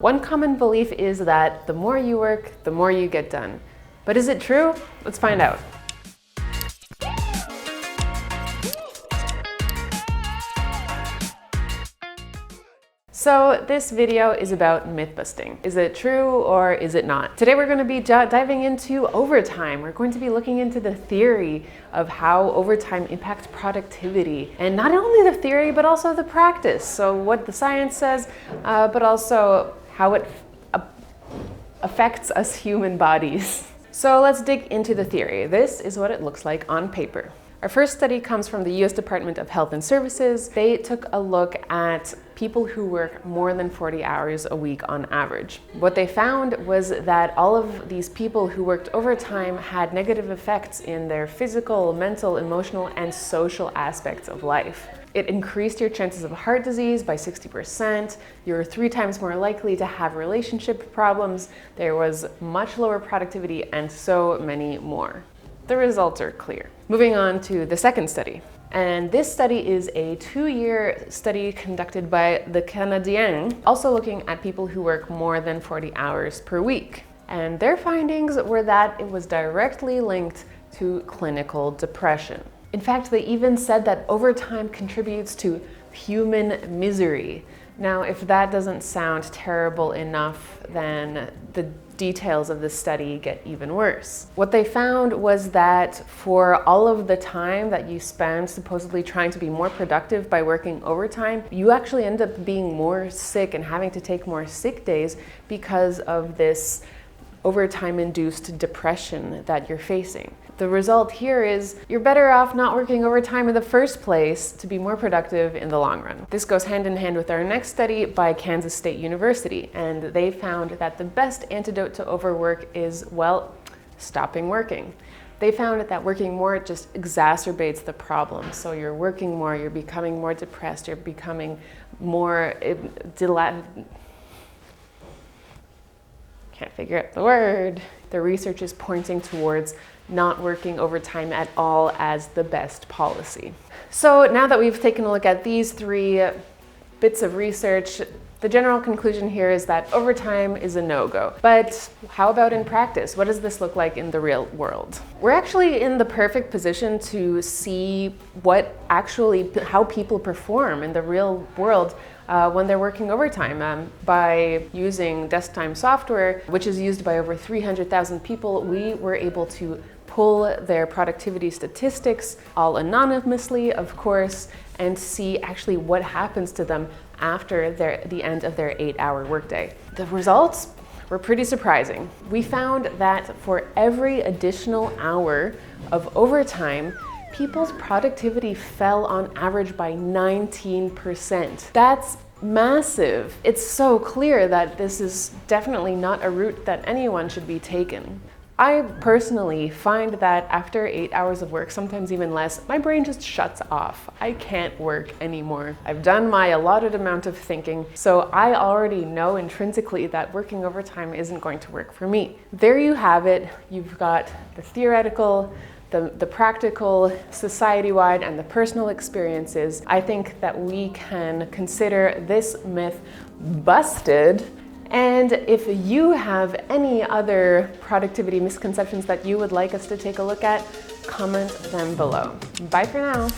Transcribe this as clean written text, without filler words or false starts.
One common belief is that the more you work, the more you get done. But is it true? Let's find out. So this video is about myth busting. Is it true or is it not? Today we're going to be diving into overtime. We're going to be looking into the theory of how overtime impacts productivity. And not only the theory, but also the practice. So what the science says, but also how it affects us human bodies. So let's dig into the theory. This is what it looks like on paper. Our first study comes from the US Department of Health and Services. They took a look at people who work more than 40 hours a week on average. What they found was that all of these people who worked overtime had negative effects in their physical, mental, emotional, and social aspects of life. It increased your chances of heart disease by 60%. You're 3 times more likely to have relationship problems. There was much lower productivity and so many more. The results are clear. Moving on to the second study. And this study is a 2-year study conducted by the Canadiens, also looking at people who work more than 40 hours per week. And their findings were that it was directly linked to clinical depression. In fact, they even said that overtime contributes to human misery. Now, if that doesn't sound terrible enough, then the details of the study get even worse. What they found was that for all of the time that you spend supposedly trying to be more productive by working overtime, you actually end up being more sick and having to take more sick days because of this overtime-induced depression that you're facing. The result here is you're better off not working overtime in the first place to be more productive in the long run. This goes hand in hand with our next study by Kansas State University, and they found that the best antidote to overwork is, well, stopping working. They found that working more just exacerbates the problem. So you're working more, you're becoming more depressed, you're becoming more can't figure out the word. The research is pointing towards not working overtime at all as the best policy. So now that we've taken a look at these 3 bits of research, the general conclusion here is that overtime is a no-go. But how about in practice? What does this look like in the real world? We're actually in the perfect position to see how people perform in the real world when they're working overtime. By using Desktime software, which is used by over 300,000 people, we were able to pull their productivity statistics, all anonymously, of course, and see actually what happens to them after the end of their 8-hour workday. The results were pretty surprising. We found that for every additional hour of overtime, people's productivity fell on average by 19%. That's massive. It's so clear that this is definitely not a route that anyone should be taking. I personally find that after 8 hours of work, sometimes even less, my brain just shuts off. I can't work anymore. I've done my allotted amount of thinking, so I already know intrinsically that working overtime isn't going to work for me. There you have it. You've got the theoretical, the practical, society-wide, and the personal experiences. I think that we can consider this myth busted. And if you have any other productivity misconceptions that you would like us to take a look at, comment them below. Bye for now.